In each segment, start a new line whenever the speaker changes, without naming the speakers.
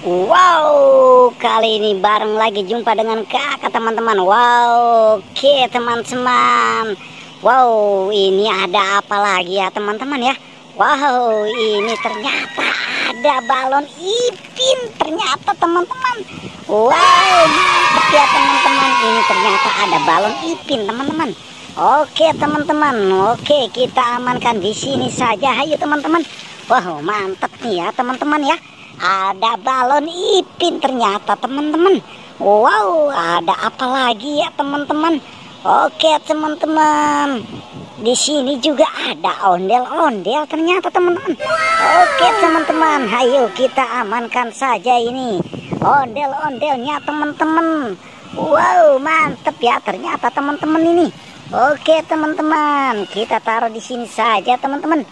Wow, kali ini bareng lagi jumpa dengan kakak teman-teman. Wow, oke teman-teman. Wow, ini ada apa lagi ya teman-teman ya? Wow, ini ternyata ada balon Ipin ternyata teman-teman. Wow, mantap ya teman-teman. Ini ternyata ada balon Ipin teman-teman. Oke teman-teman, oke kita amankan di sini saja. Ayo teman-teman. Wow, mantap nih ya teman-teman ya. Ada balon Ipin ternyata teman-teman. Wow, ada apa lagi ya teman-teman? Oke teman-teman, di sini juga ada ondel-ondel ternyata teman-teman. Oke teman-teman, ayo kita amankan saja ini ondel-ondelnya teman-teman. Wow, mantep ya ternyata teman-teman ini. Oke teman-teman, kita taruh di sini saja teman-teman.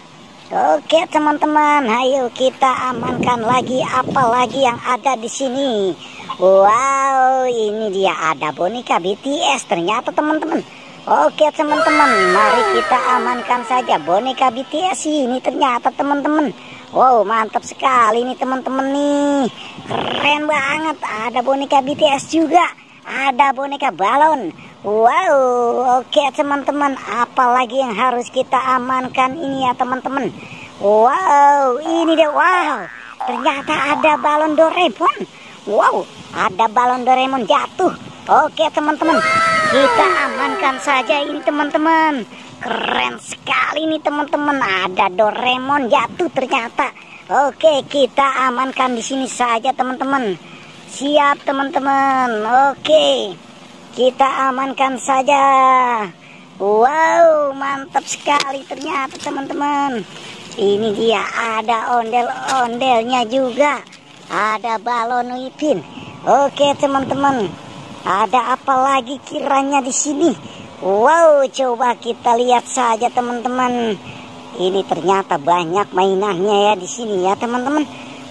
Oke teman-teman, ayo kita amankan lagi apa lagi yang ada di sini. Wow, ini dia ada boneka BTS ternyata teman-teman. Oke teman-teman, mari kita amankan saja boneka BTS ini ternyata teman-teman. Wow, mantap sekali nih teman-teman nih. Keren banget, ada boneka BTS juga. Ada boneka balon. Wow, oke teman-teman, apalagi yang harus kita amankan ini ya teman-teman. Wow, ini deh. Wow, ternyata ada balon Doraemon. Wow, ada balon Doraemon jatuh. Oke teman-teman, kita amankan saja ini teman-teman. Keren sekali nih teman-teman, ada Doraemon jatuh ternyata. Oke, kita amankan di sini saja teman-teman. Siap teman-teman. Oke, kita amankan saja. Wow, mantap sekali ternyata teman-teman. Ini dia ada ondel-ondelnya juga. Ada balon Ipin. Oke teman-teman, ada apa lagi kiranya di sini? Wow, coba kita lihat saja teman-teman. Ini ternyata banyak mainannya ya di sini ya teman-teman.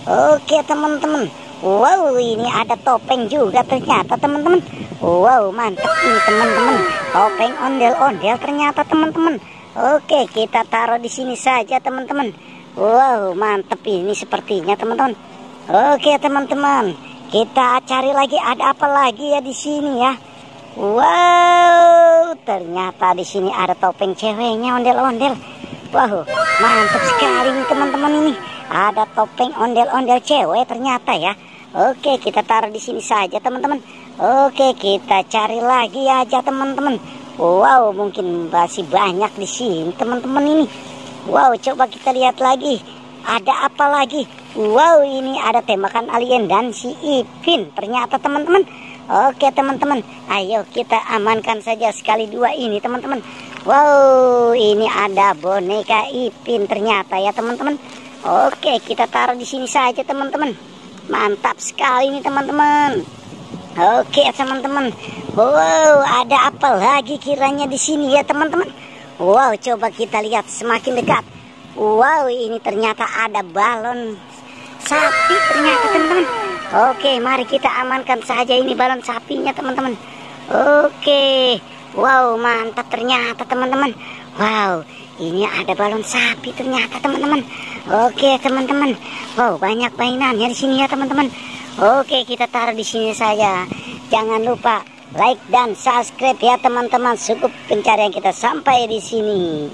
Oke teman-teman. Wow, ini ada topeng juga ternyata teman-teman. Wow, mantap ini teman-teman. Topeng ondel-ondel ternyata teman-teman. Oke, kita taruh di sini saja teman-teman. Wow, mantap ini sepertinya teman-teman. Oke teman-teman, kita cari lagi ada apa lagi ya di sini ya. Wow, ternyata di sini ada topeng ceweknya ondel-ondel. Wow, mantap sekali nih teman-teman ini. Ada topeng ondel-ondel cewek ternyata ya. Oke, kita taruh di sini saja teman-teman. Oke, kita cari lagi aja teman-teman. Wow, mungkin masih banyak di sini teman-teman ini. Wow, coba kita lihat lagi. Ada apa lagi? Wow, ini ada tembakan alien dan si Ipin ternyata teman-teman. Oke teman-teman, ayo kita amankan saja sekali dua ini teman-teman. Wow, ini ada boneka Ipin ternyata ya teman-teman. Oke, kita taruh di sini saja teman-teman. Mantap sekali nih teman-teman. Oke teman-teman. Wow, ada apa lagi kiranya di sini ya teman-teman? Wow, coba kita lihat semakin dekat. Wow, ini ternyata ada balon sapi ternyata teman-teman. Oke, mari kita amankan saja ini balon sapinya teman-teman. Oke. Wow, mantap ternyata teman-teman. Wow, ini ada balon sapi ternyata teman-teman. Oke teman-teman. Wow, banyak mainannya di sini ya teman-teman. Oke, kita taruh di sini saja. Jangan lupa like dan subscribe ya teman-teman. Cukup pencarian kita sampai di sini.